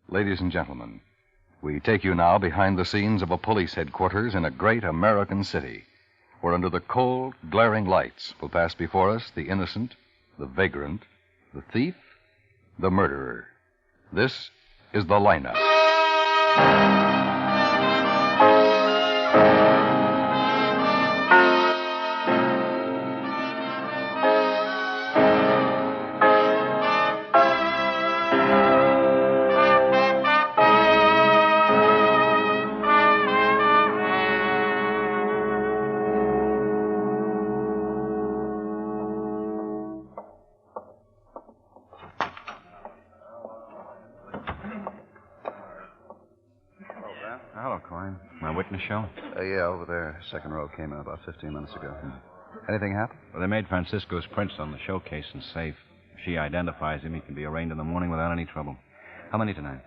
Ladies and gentlemen, we take you now behind the scenes of a police headquarters in a great American city, where under the cold, glaring lights will pass before us the innocent, the vagrant, the thief, the murderer. This is the lineup. Hello, Coyne. My witness show? Yeah, over there. Second row came in about 15 minutes ago. Anything happen? Well, they made Francisco's prints on the showcase and safe. If she identifies him, he can be arraigned in the morning without any trouble. How many tonight?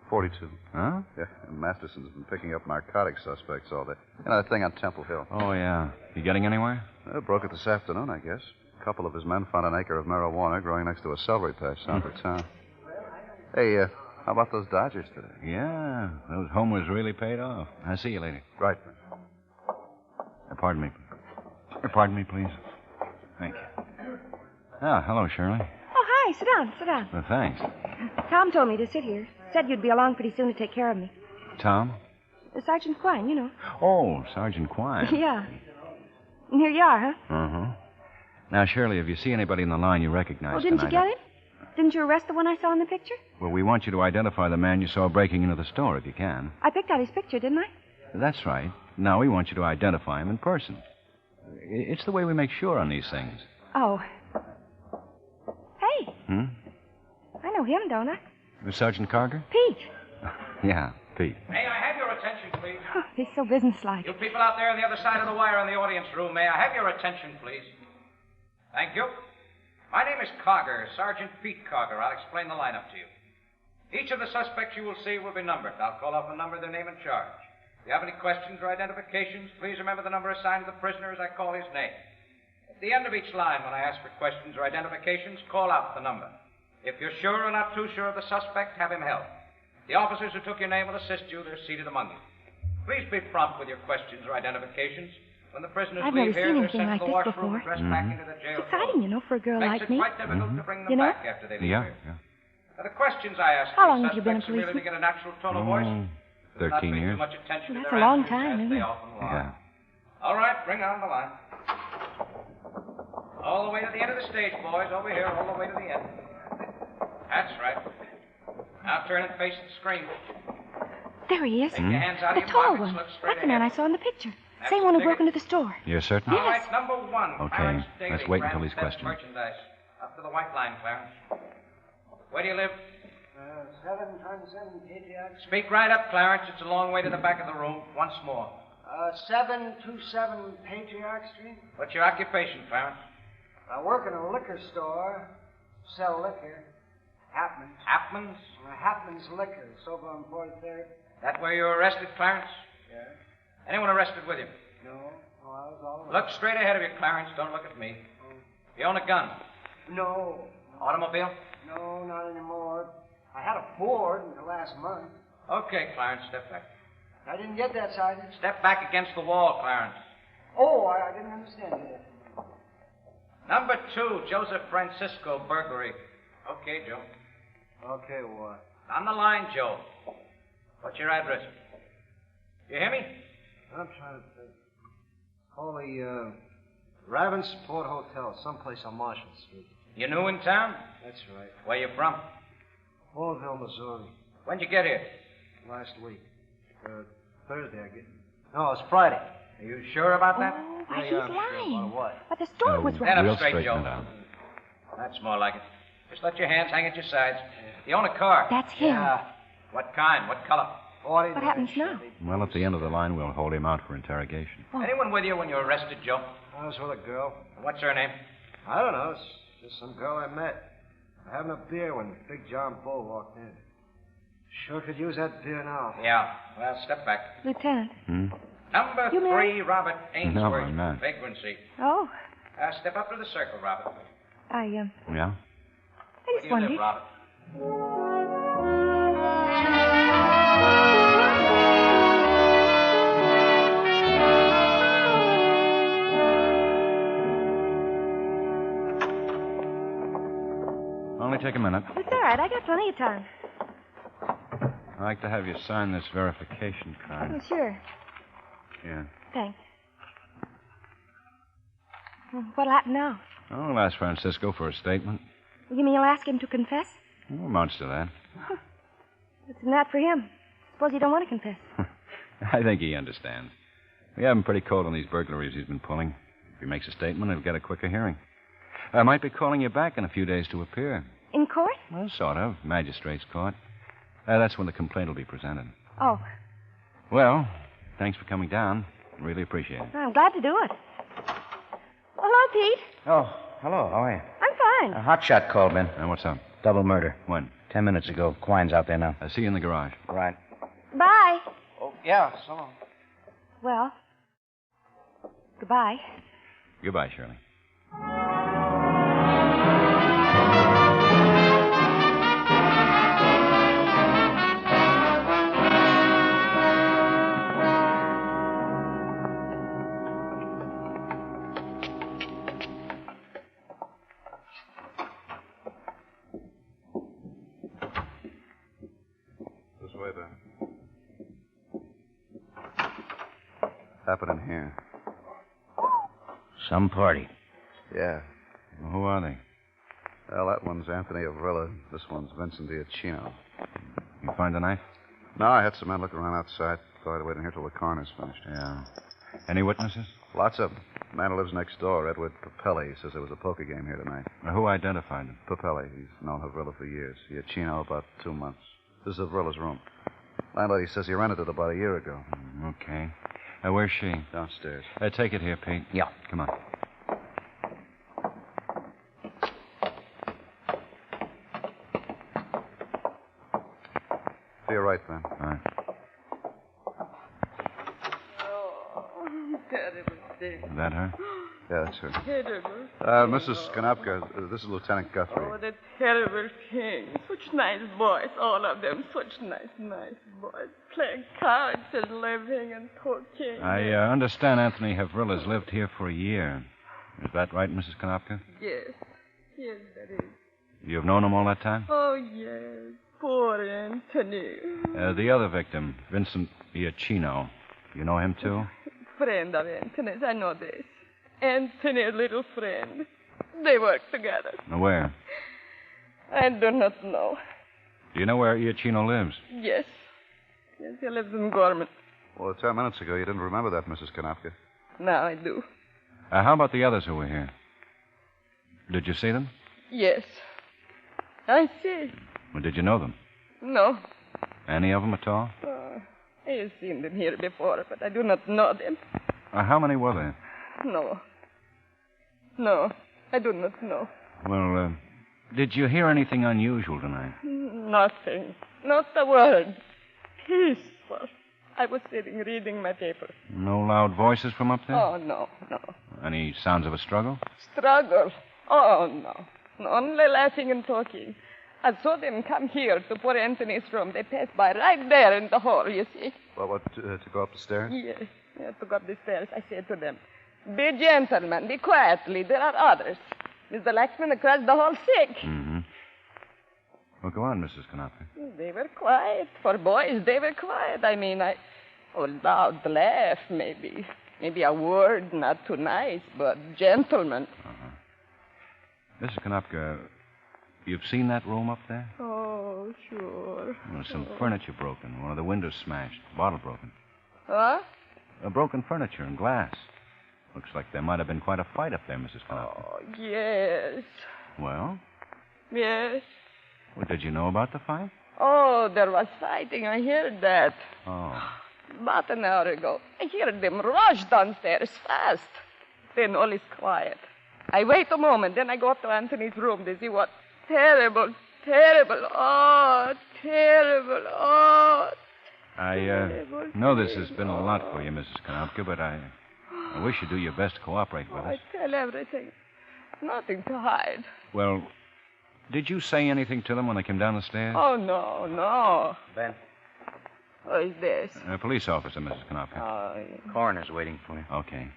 42. Huh? Yeah, and Masterson's been picking up narcotic suspects all day. You know, that thing on Temple Hill. Oh, yeah. You getting anywhere? Broke it this afternoon, I guess. A couple of his men found an acre of marijuana growing next to a celery patch south of town. Hey, how about those Dodgers today? Yeah, those homers really paid off. I'll see you later. Right. Pardon me. Pardon me, please. Thank you. Ah, hello, Shirley. Oh, hi. Sit down, sit down. Well, thanks. Tom told me to sit here. Said you'd be along pretty soon to take care of me. Tom? Sergeant Quine, you know. Oh, Sergeant Quine. Yeah. And here you are, huh? Uh-huh. Now, Shirley, if you see anybody in the line you recognize Oh, didn't tonight, you get him? Didn't you arrest the one I saw in the picture? Well, we want you to identify the man you saw breaking into the store, if you can. I picked out his picture, didn't I? That's right. Now we want you to identify him in person. It's the way we make sure on these things. Oh. Hey. I know him, don't I? Sergeant Carger? Pete. Yeah, Pete. May I have your attention, please? Oh, he's so businesslike. You people out there on the other side of the wire in the audience room, may I have your attention, please? Thank you. My name is Carger, Sergeant Pete Carger. I'll explain the lineup to you. Each of the suspects you will see will be numbered. I'll call off a number, their name, and charge. If you have any questions or identifications, please remember the number assigned to the prisoner as I call his name. At the end of each line, when I ask for questions or identifications, call out the number. If you're sure or not too sure of the suspect, have him held. The officers who took your name will assist you. They're seated among you. Please be prompt with your questions or identifications. When the prisoners I've leave never here, seen they're anything sent like to the this washroom before. and dressed back into the jail. Exciting, you know, for a girl Makes like it me. quite difficult to bring them You know? back after they leave Yeah, here. yeah. Now, the questions I ask How you long have you been a suspects are merely to policeman? get a natural tone of voice. 13 Not pay years. too much attention to That's their a long answers, time, as isn't they it? often lie. Yeah. All right, bring on the line. All the way to the end of the stage, boys. Over here, all the way to the end. That's right. Now turn and face the screen. There he is. Take your hands out The of your tall pockets. one. Look straight That's the man I ahead. saw in the picture. That's Same one who the broke ticket. into the store. You're certain? All right, number one. Okay, Clarence Daly, let's wait until he's Grant's questioned. Merchandise. Up to the white line, Clarence. Where do you live? 727 Patriarch. Speak right up, Clarence. It's a long way to the back of the room. Once more. 727 Patriarch Street. What's your occupation, Clarence? I work in a liquor store. Sell liquor. Hapman's. Hapman's? Hapman's Liquor. It's over on 43rd. That where you were arrested, Clarence? Yeah. Anyone arrested with you? No. Oh, I was all alone. Look straight ahead of you, Clarence. Don't look at me. You own a gun? No. Automobile? No, not anymore. I had a Ford until last month. Okay, Clarence, step back. I didn't get that, Sergeant. Step back against the wall, Clarence. Oh, I didn't understand you. Number 2, Joseph Francisco, burglary. Okay, Joe. Okay, what? On the line, Joe. What's your address? You hear me? I'm trying to think. Holy, Ravensport Hotel, someplace on Marshall Street. You new in town? That's right. Where you from? Orville, Missouri. When'd you get here? Last week. Thursday, I guess. No, it's Friday. Are you sure about that? Oh, why, Yeah, he's I'm sure. lying. About what? But the store was Stand right. up We'll straight, straighten Joe. it out. That's more like it. Just let your hands hang at your sides. You own a car. That's him. Yeah. What kind? What color? 49 What happens now? Chevy. Well, at the end of the line, we'll hold him out for interrogation. Oh. Anyone with you when you were arrested, Joe? I was with a girl. What's her name? I don't know. It's just some girl I met. We're having a beer when Big John Bull walked in. Sure could use that beer now. Yeah. Well, step back. Lieutenant. Number You 3, married? Robert Ainsworth. No, I'm not. Vagrancy. Oh, Step up to the circle, Robert. I Yeah? Where just do you wondered. live, Robert? take a minute. It's all right. I got plenty of time. I'd like to have you sign this verification card. Oh, sure. Here. Thanks. Well, what'll happen now? Oh, I'll ask Francisco for a statement. You mean you'll ask him to confess? Oh, amounts to that. What's in that for him? Suppose you don't want to confess. I think he understands. We have him pretty cold on these burglaries he's been pulling. If he makes a statement, he'll get a quicker hearing. I might be calling you back in a few days to appear. In court? Well, sort of. Magistrate's court. That's when the complaint will be presented. Oh, Well, thanks for coming down. Really appreciate it. I'm glad to do it. Hello, Pete. Oh, hello. How are you? I'm fine. A hotshot called, Ben. What's up? Double murder. When? 10 minutes ago. Quine's out there now. I see you in the garage. Right. Bye. Oh, yeah, so long. Well, goodbye. Goodbye, Shirley. This way, Ben. Happened in here. Some party. Yeah. Well, who are they? Well, that one's Anthony Avrilla. This one's Vincent Diacino. You find a knife? No, I had some men looking around outside. Thought I'd wait in here till the coroner's finished. Yeah. Any witnesses? Lots of them. The man who lives next door, Edward Papelli, says there was a poker game here tonight. Who identified them? Papelli. He's known Avrilla for years. Diacino about 2 months. This is Avrilla's room. Landlady says he rented it about a year ago. Okay. Where's she? Downstairs. Take it here, Pete. Yeah. Come on. To your right, Ben. All right. Terrible thing. Is that her? Yeah, that's her. Terrible. Mrs. Konopka, this is Lieutenant Guthrie. Oh, the terrible thing. Such nice boys, all of them. Such nice boys. Playing cards and living and talking. I understand Anthony Havrilla's lived here for a year. Is that right, Mrs. Konopka? Yes. Yes, that is. You've known him all that time? Oh, yes. Poor Anthony. The other victim, Vincent Diacino. You know him, too? Friend of Anthony's, I know this. Anthony's little friend. They work together. Where? I do not know. Do you know where Diacino lives? Yes. Yes, he lives in Gorman. Well, 10 minutes ago, you didn't remember that, Mrs. Konopka. Now I do. How about the others who were here? Did you see them? Yes. I see. Or did you know them? No. Any of them at all? I have seen them here before, but I do not know them. How many were there? No. No, I do not know. Well, did you hear anything unusual tonight? Nothing. Not a word. Peaceful. I was sitting reading my paper. No loud voices from up there? Oh, no. Any sounds of a struggle? Struggle? Oh, no. Only laughing and talking. I saw them come here to poor Anthony's room. They passed by right there in the hall, you see. Well, to go up the stairs? Yes. To go up the stairs, I said to them, "Be gentlemen, be quietly. There are others. Mr. Laxman across the hall sick." Mm-hmm. Well, go on, Mrs. Konopka. They were quiet. For boys, they were quiet. I mean, loud laugh, maybe. Maybe a word not too nice, but gentlemen. Mrs. Konopka, you've seen that room up there? Oh, sure. Some furniture broken, one of the windows smashed, bottle broken. What? Broken furniture and glass. Looks like there might have been quite a fight up there, Mrs. Konopka. Oh, yes. Well? Yes. Well, did you know about the fight? Oh, there was fighting. I heard that. Oh. About an hour ago. I heard them rush downstairs fast. Then all is quiet. I wait a moment, then I go up to Anthony's room to see what terrible. Oh, terrible. Oh, I know this has been a lot for you, Mrs. Konopka, but I wish you'd do your best to cooperate with us. I tell everything. Nothing to hide. Well, did you say anything to them when they came down the stairs? Oh, no. Ben, Who is this? A police officer, Mrs. Konopka. Oh, coroner's waiting for you. Okay.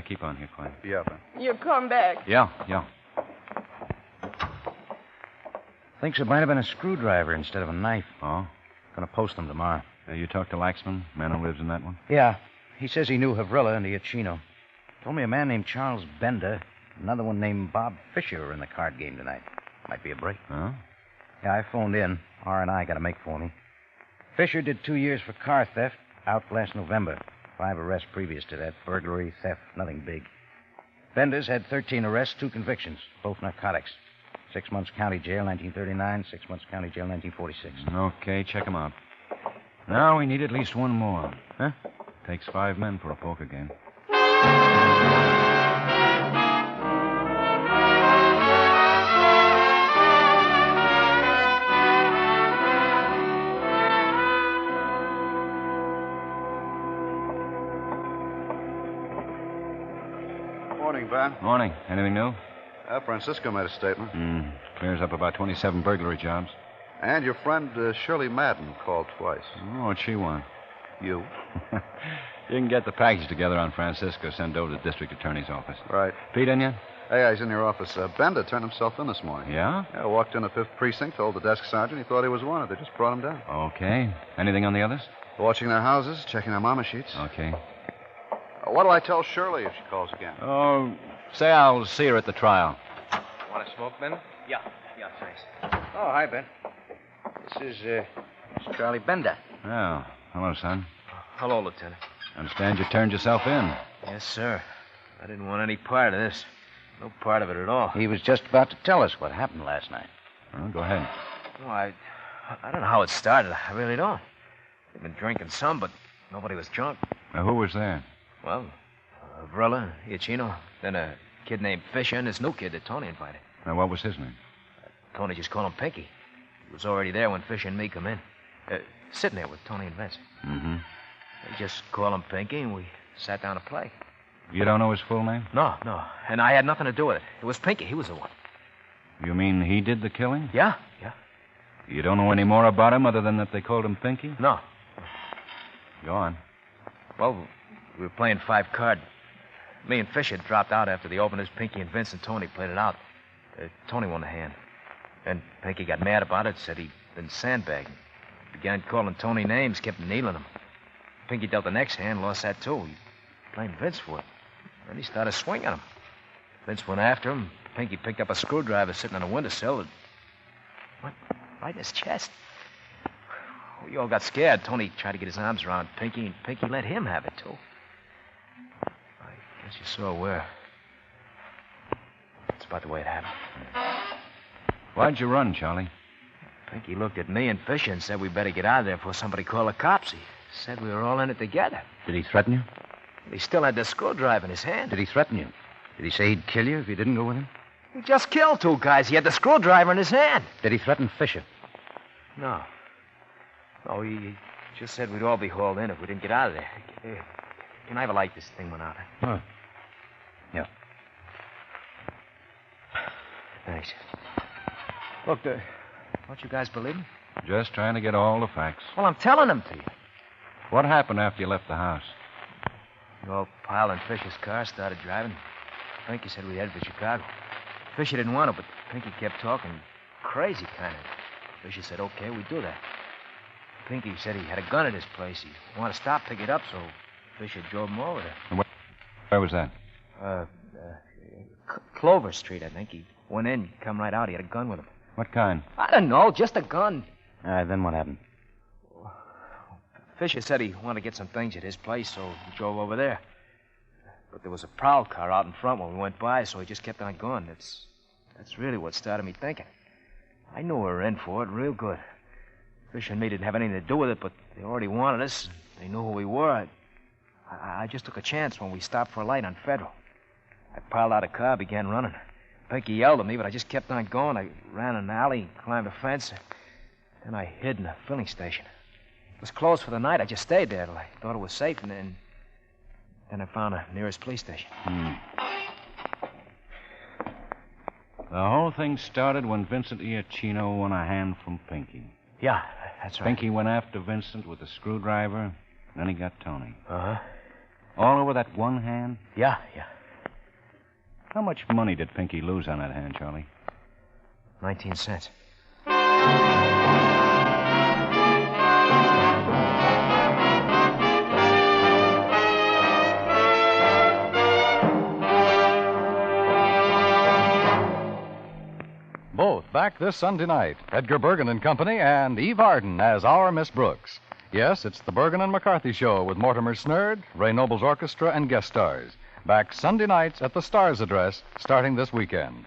Keep on here, quiet. Yeah, Ben. you come back. Yeah. Thinks it might have been a screwdriver instead of a knife. Oh? Gonna post them tomorrow. You talked to Laxman, man who lives in that one? Yeah. He says he knew Havrilla and Iachino. Told me a man named Charles Bender, another one named Bob Fisher were in the card game tonight. Might be a break. Huh? Yeah, I phoned in. R&I got to make for me. Fisher did 2 years for car theft, out last November. 5 arrests previous to that. Burglary, theft, nothing big. Bender's had 13 arrests, 2 convictions, both narcotics. 6 months county jail, 1939. 6 months county jail, 1946. Okay, check him out. Now we need at least one more. Huh? Takes 5 men for a poker game. Morning, Ben. Morning. Anything new? Francisco made a statement. Clears up about 27 burglary jobs. And your friend Shirley Madden called twice. Oh, what'd she want? You? You can get the package together on Francisco, send over to the district attorney's office. Right. Pete in yet? Hey, he's in your office. Bender turned himself in this morning. Yeah? Yeah, walked in the 5th Precinct, told the desk sergeant he thought he was wanted. They just brought him down. Okay. Anything on the others? Watching their houses, checking their mama sheets. Okay. What'll I tell Shirley if she calls again? Oh, say I'll see her at the trial. Want to smoke, Ben? Yeah, thanks. Oh, hi, Ben. This is Charlie Bender. Oh, hello, son. Hello, Lieutenant. Understand you turned yourself in. Yes, sir. I didn't want any part of this. No part of it at all. He was just about to tell us what happened last night. Well, go ahead. No, I don't know how it started. I really don't. They've been drinking some, but nobody was drunk. Now, who was there? Well, Vrilla, Iachino, then a kid named Fisher, and this new kid that Tony invited. Now, what was his name? Tony just called him Pinky. He was already there when Fisher and me come in. Sitting there with Tony and Vince. Mm-hmm. They just called him Pinky, and we sat down to play. You don't know his full name? No. And I had nothing to do with it. It was Pinky. He was the one. You mean he did the killing? Yeah. You don't know any more about him other than that they called him Pinky? No. Go on. Well, we were playing 5-card. Me and Fisher dropped out after the openers. Pinky and Vince and Tony played it out. Tony won the hand. Then Pinky got mad about it, said he'd been sandbagging. Began calling Tony names, kept needling him. Pinky dealt the next hand, lost that too. He blamed Vince for it. Then he started swinging him. Vince went after him. Pinky picked up a screwdriver sitting on a windowsill and went right in his chest. We all got scared. Tony tried to get his arms around Pinky, and Pinky let him have it, too. I guess you saw where. That's about the way it happened. Why'd you run, Charlie? Pinky looked at me and Fisher and said we better get out of there before somebody called the cops. He said we were all in it together. Did he threaten you? He still had the screwdriver in his hand. Did he threaten you? Did he say he'd kill you if you didn't go with him? He just killed 2 guys. He had the screwdriver in his hand. Did he threaten Fisher? No, he just said we'd all be hauled in if we didn't get out of there. Can I have a light? This thing went out. Oh. Yeah. Thanks. Look, don't you guys believe me? Just trying to get all the facts. Well, I'm telling them to you. What happened after you left the house? We all piled in Fisher's car, started driving. Pinky said we headed for Chicago. Fisher didn't want to, but Pinky kept talking. Crazy kind of. Fisher said, okay, we do that. Pinky said he had a gun at his place. He wanted to stop, pick it up, so Fisher drove him over there. And where was that? Clover Street, I think. He went in, come right out. He had a gun with him. What kind? I don't know, just a gun. All right, then what happened? Fisher said he wanted to get some things at his place, so he drove over there. But there was a prowl car out in front when we went by, so he just kept on going. That's really what started me thinking. I knew we were in for it real good. Fisher and me didn't have anything to do with it, but they already wanted us. They knew who we were. I just took a chance when we stopped for a light on Federal. I piled out a car, began running. Pinky yelled at me, but I just kept on going. I ran an alley, climbed a fence, then I hid in a filling station. It was closed for the night. I just stayed there till I thought it was safe, and then I found the nearest police station. The whole thing started when Vincent Iachino won a hand from Pinky. Yeah, that's right. Pinky went after Vincent with a screwdriver, and then he got Tony. Uh-huh. All over that one hand? Yeah. How much money did Pinky lose on that hand, Charlie? 19 cents. Both back this Sunday night. Edgar Bergen and Company and Eve Arden as our Miss Brooks. Yes, it's the Bergen and McCarthy Show with Mortimer Snerd, Ray Noble's orchestra, and guest stars. Back Sunday nights at the Stars address starting this weekend.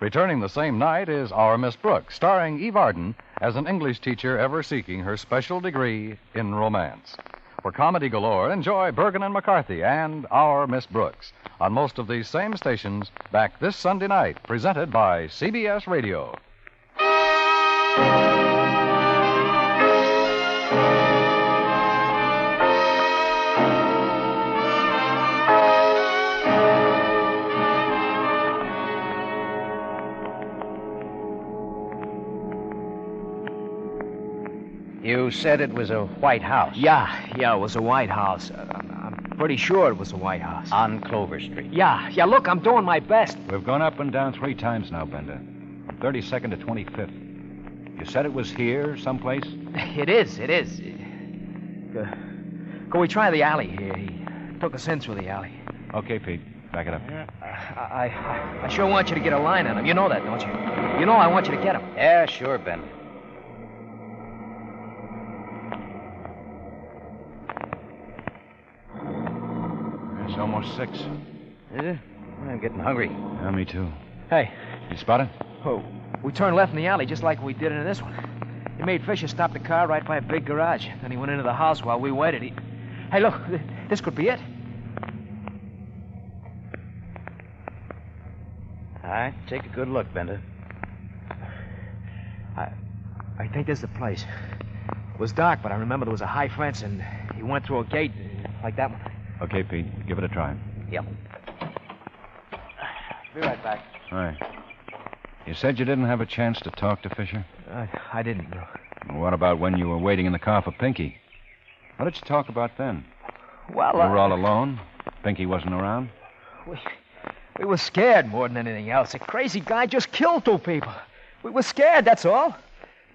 Returning the same night is Our Miss Brooks, starring Eve Arden as an English teacher ever seeking her special degree in romance. For comedy galore, enjoy Bergen and McCarthy and Our Miss Brooks on most of these same stations back this Sunday night, presented by CBS Radio. You said it was a white house. Yeah, it was a White House. I'm pretty sure it was a White House. On Clover Street. Yeah, look, I'm doing my best. We've gone up and down 3 times now, Bender. From 32nd to 25th. You said it was here, someplace? It is. Can we try the alley here? He took us in through the alley. Okay, Pete. Back it up. I sure want you to get a line on him. You know that, don't you? You know I want you to get him. Yeah, sure, Ben. It's almost 6. Is it? I'm getting hungry. Yeah, me too. Hey. You spot it? Oh, we turned left in the alley just like we did in this one. He made Fisher stop the car right by a big garage. Then he went into the house while we waited. Hey, look, this could be it. All right, take a good look, Bender. I think this is the place. It was dark, but I remember there was a high fence, and he went through a gate like that one. Okay, Pete. Give it a try. Yep. Be right back. All right. You said you didn't have a chance to talk to Fisher? I didn't, no. Well, what about when you were waiting in the car for Pinky? What did you talk about then? Well, You were all alone? Pinky wasn't around? We were scared more than anything else. A crazy guy just killed 2 people. We were scared, that's all.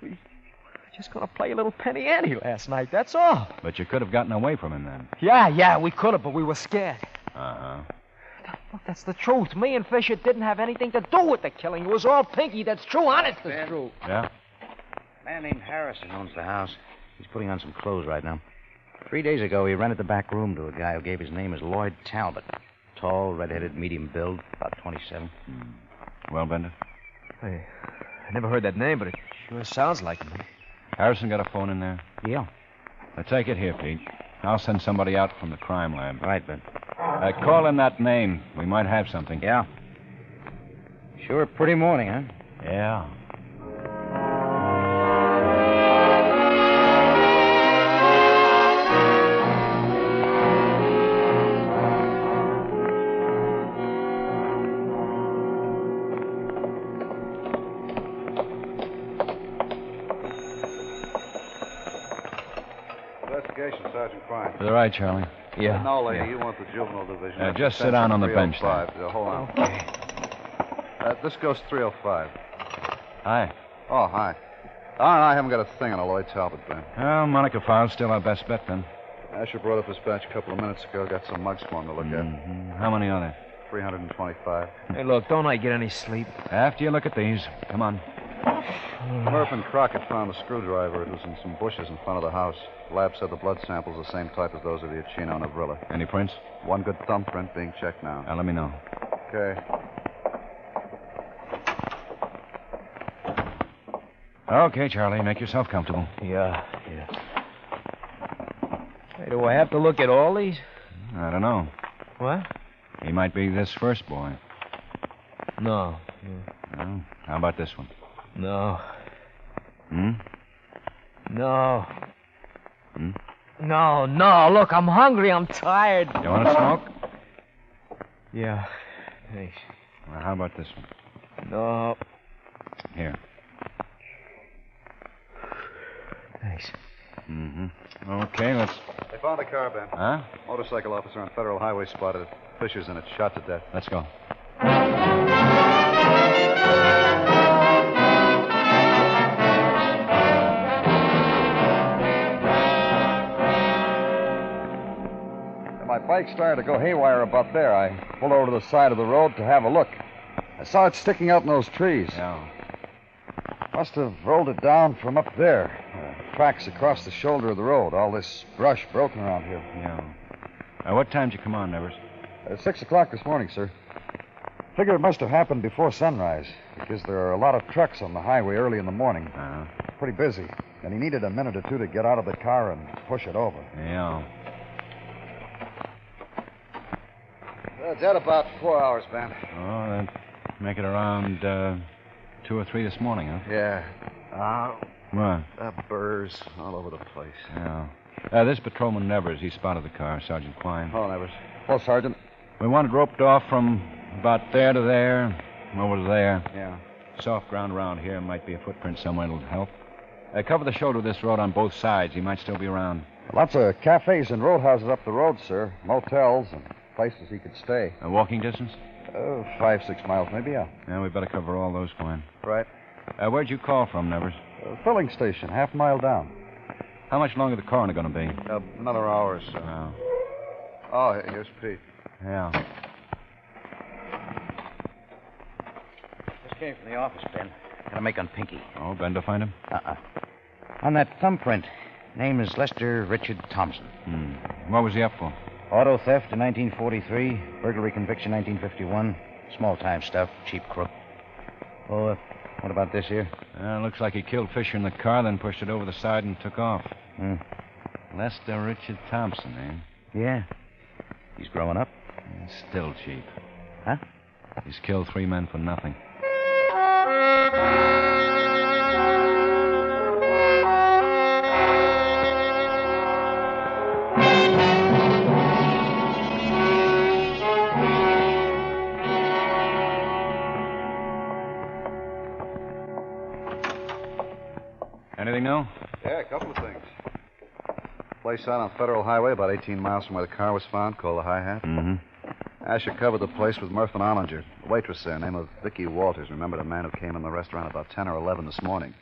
We were just going to play a little penny ante last night, that's all. But you could have gotten away from him then. Yeah, we could have, but we were scared. Uh-huh. Look, that's the truth. Me and Fisher didn't have anything to do with the killing. It was all Pinky. That's true. Honest, it's true. Yeah? A man named Harrison owns the house. He's putting on some clothes right now. 3 days ago, he rented the back room to a guy who gave his name as Lloyd Talbot. Tall, red-headed, medium build, about 27. Well, Bender? Hey, I never heard that name, but it sure sounds like him. Harrison got a phone in there? Yeah. Now, take it here, Pete. I'll send somebody out from the crime lab. Right, Ben. Call in that name. We might have something. Yeah. Sure a pretty morning, huh? Yeah. Investigation, Sergeant Crime. All right, Charlie. Yeah. No, lady, you want the juvenile division. Just sit down on the bench there. 305. Hold on. Okay. This goes 305. Hi. Oh, hi. I haven't got a thing on a Lloyd Talbot, Ben. Well, Monica Fowle's still our best bet, then. Asher brought up his batch a couple of minutes ago. Got some mugs for him to look at. How many are there? 325. Hey, look, don't I get any sleep? After you look at these. Come on. Murph and Crockett found a screwdriver. It was in some bushes in front of the house. Lab said the blood samples the same type as those of the Chino and Avrilla. Any prints? One good thumbprint being checked now. Now, let me know. Okay. Okay, Charlie. Make yourself comfortable. Yeah. Hey, do I have to look at all these? I don't know. What? He might be this first boy. No. Well, how about this one? No. Hmm? No. Hmm? No. Look, I'm hungry. I'm tired. You want to smoke? Yeah. Thanks. Well, how about this one? No. Here. Thanks. Mm-hmm. Okay, let's... They found a car, Ben. Huh? Motorcycle officer on Federal Highway spotted it. Fisher's in it, shot to death. Let's go. my bike started to go haywire about there. I pulled over to the side of the road to have a look. I saw it sticking out in those trees. Yeah. Must have rolled it down from up there. Tracks across the shoulder of the road. All this brush broken around here. Yeah. What time did you come on, Nevers? 6 o'clock this morning, sir. Figure it must have happened before sunrise, because there are a lot of trucks on the highway early in the morning. Uh-huh. Pretty busy. And he needed a minute or two to get out of the car and push it over. Yeah. It's at about 4 hours, Ben. Oh, that'd make it around 2 or 3 this morning, huh? Yeah. What? Burrs all over the place. Yeah. This patrolman Nevers, he spotted the car, Sergeant Klein. Hello, Nevers. Hello, Sergeant. We want it roped off from about there to there, over to there. Yeah. Soft ground around here. Might be a footprint somewhere that'll help. Cover the shoulder of this road on both sides. He might still be around. Lots of cafes and roadhouses up the road, sir. Motels and places he could stay. A walking distance? 5, 6 miles, maybe, yeah. Yeah, we better cover all those, Klein. Right. Where'd you call from, Nevers? Filling station, half a mile down. How much longer the coroner going to be? Another hour or so. Oh. Oh, here's Pete. Yeah. Just came from the office, Ben. Gotta make on Pinky. Oh, Bender find him? On that thumbprint, name is Lester Richard Thompson. What was he up for? Auto theft in 1943, burglary conviction 1951, small-time stuff, cheap crook. Oh, what about this here? Looks like he killed Fisher in the car, then pushed it over the side and took off. Lester Richard Thompson, eh? Yeah. He's growing up. Still cheap. Huh? He's killed 3 men for nothing. Anything new? Yeah, a couple of things. Place out on Federal Highway, about 18 miles from where the car was found, called the Hi-Hat. Mm-hmm. Asher covered the place with Murph and Ollinger. The waitress there, name of Vicki Walters, remembered a man who came in the restaurant about 10 or 11 this morning.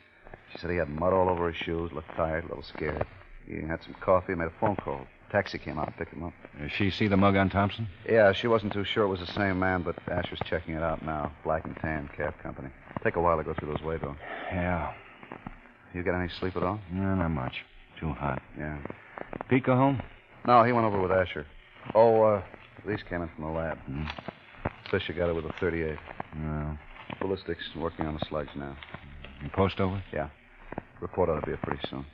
She said he had mud all over his shoes, looked tired, a little scared. He had some coffee, made a phone call. Taxi came out and picked him up. Does she see the mug on Thompson? Yeah, she wasn't too sure it was the same man, but Asher's checking it out now. Black and tan, cab company. Take a while to go through those waybills. Yeah. You get any sleep at all? No, not much. Too hot. Yeah. Pete go home? No, he went over with Asher. These came in from the lab. Fisher got it with a .38. No. Ballistics working on the slugs now. You post over? Yeah. Report ought to be here pretty soon.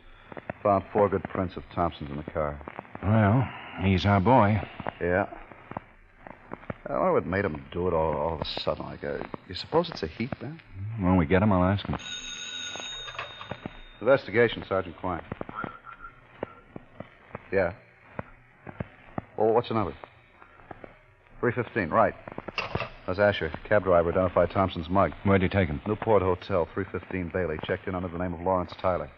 Found 4 good prints of Thompson's in the car. Well, he's our boy. Yeah. I wonder what made him do it all of a sudden. You suppose it's a heat, Ben? When we get him, I'll ask him. Investigation, Sergeant Klein. Yeah. Well, what's the number? 315, right. That's Asher. Cab driver identified Thompson's mug. Where'd you take him? Newport Hotel, 315 Bailey. Checked in under the name of Lawrence Tyler.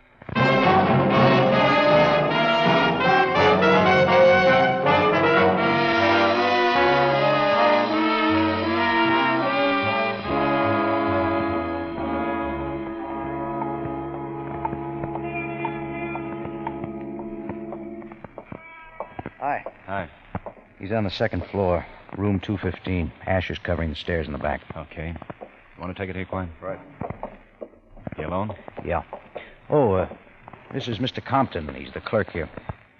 Hi. He's on the second floor, room 215. Asher's covering the stairs in the back. Okay. You want to take it here, Klein? Right. You alone? Yeah. This is Mr. Compton. He's the clerk here.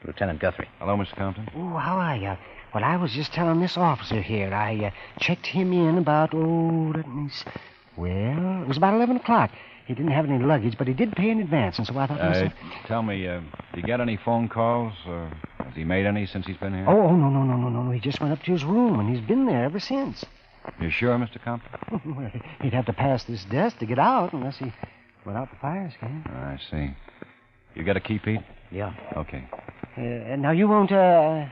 Lieutenant Guthrie. Hello, Mr. Compton. Oh, how are you? Well, I was just telling this officer here. I checked him in about, it was about 11 o'clock. He didn't have any luggage, but he did pay in advance, and so I thought to myself... Tell me, did you get any phone calls, or has he made any since he's been here? Oh, no. He just went up to his room, and he's been there ever since. You sure, Mr. Compton? Well, he'd have to pass this desk to get out, unless he went out the fire escape. I see. You got a key, Pete? Yeah. Okay. Now, you won't, there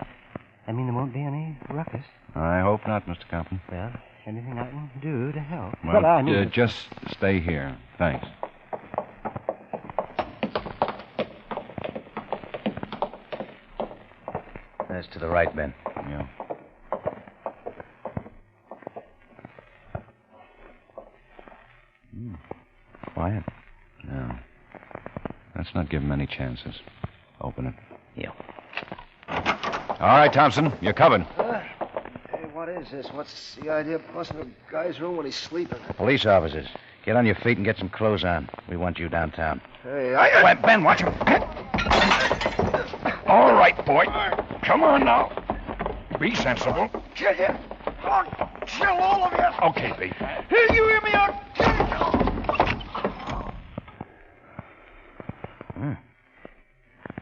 won't be any ruckus. I hope not, Mr. Compton. Well, anything I can do to help. Well, just stay here. Thanks. That's to the right, Ben. Yeah. Quiet. No. Let's not give him any chances. Open it. Yeah. All right, Thompson, you're covered. Hey, what is this? What's the idea of busting a guy's room when he's sleeping? Police officers. Get on your feet and get some clothes on. We want you downtown. Hey, Wait, Ben, watch him. All right, boy. Come on now. Be sensible. Get him. Oh, chill, all of you. Okay, B. Hey, you hear me? I'll kill you.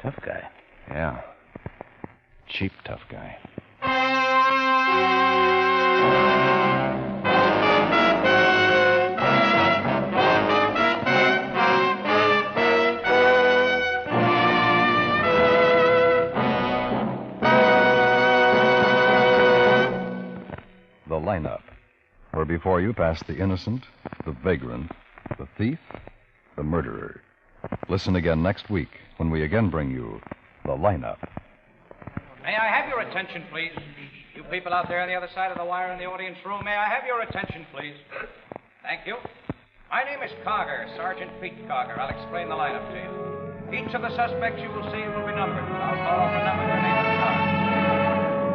Tough guy. Yeah. Cheap tough guy. The lineup, where before you pass the innocent, the vagrant, the thief, the murderer. Listen again next week when we again bring you the lineup. May I have your attention, please? You people out there on the other side of the wire in the audience room, may I have your attention, please? Thank you. My name is Cogger, Sergeant Pete Cogger. I'll explain the lineup to you. Each of the suspects you will see will be numbered. I'll call off a number their name and start.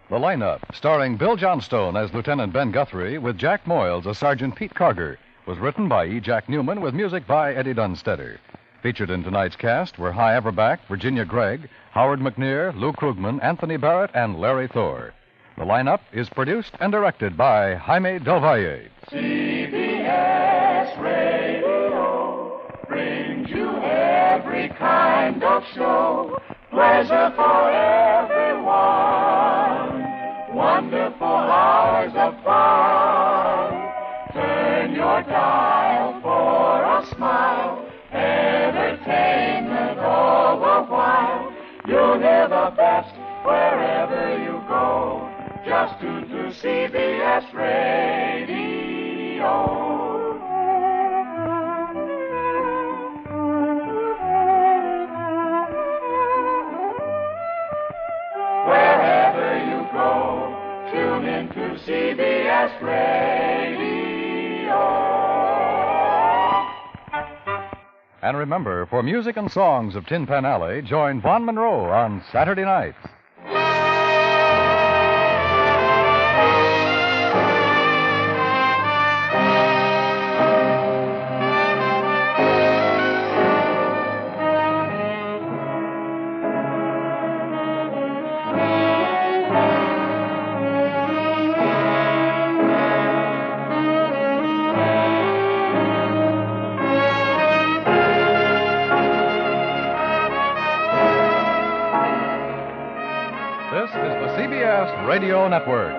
The lineup, starring Bill Johnstone as Lieutenant Ben Guthrie with Jack Moyles as Sergeant Pete Carger, was written by E. Jack Newman with music by Eddie Dunstetter. Featured in tonight's cast were Hy Averback, Virginia Gregg, Howard McNear, Lou Krugman, Anthony Barrett, and Larry Thor. The lineup is produced and directed by Jaime Del Valle. CBS Radio brings you every kind of show. Pleasure for everyone. Wonderful hours of fun. Turn your dial for a smile. Entertainment all the while. You'll hear the best wherever you go. Just tune to CBS Radio. Wherever you go, tune in to CBS Radio. And remember, for music and songs of Tin Pan Alley, join Vaughn Monroe on Saturday nights. This is the CBS Radio Network.